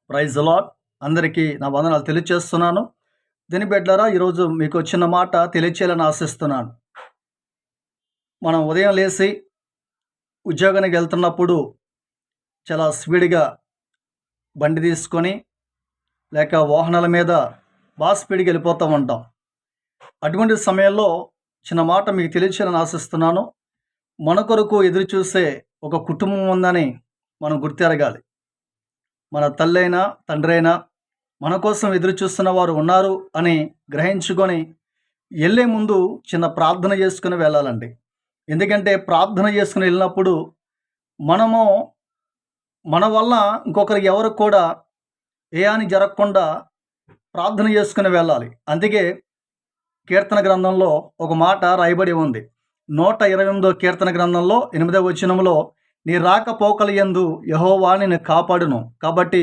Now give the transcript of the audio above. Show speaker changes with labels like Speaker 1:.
Speaker 1: Praise lord. అందరికీ నా వందనాలు తెలియచేస్తున్నాను. దీని బిడ్డలారా, ఈరోజు మీకు చిన్న మాట తెలియచేయాలని ఆశిస్తున్నాను. మనం ఉదయం లేసి ఉద్యోగానికి వెళ్తున్నప్పుడు చాలా స్పీడ్‌గా బండి తీసుకొని లేక వాహనాల మీద బాగా స్పీడ్‌గా వెళ్ళిపోతూ ఉంటాం. అటువంటి సమయంలో చిన్న మాట మీకు తెలియచేయాలని ఆశిస్తున్నాను. మన కొరకు ఎదురు చూసే ఒక కుటుంబం ఉందని మనం గుర్తెరగాలి. మన తల్లైనా తండ్రైనా మన కోసం ఎదురు చూస్తున్న వారు ఉన్నారు అని గ్రహించుకొని వెళ్ళే ముందు చిన్న ప్రార్థన చేసుకుని వెళ్ళాలండి. ఎందుకంటే ప్రార్థన చేసుకుని వెళ్ళినప్పుడు మనము మన వల్ల ఇంకొకరికి ఎవరికి కూడా ఏ హాని జరగకుండా ప్రార్థన చేసుకుని వెళ్ళాలి. అందుకే కీర్తన గ్రంథంలో ఒక మాట రాయబడి ఉంది. 128వ కీర్తన గ్రంథంలో 8వ వచనంలో, నీ రాకపోకల యందు యెహోవా నిన్ను కాపాడును, కాబట్టి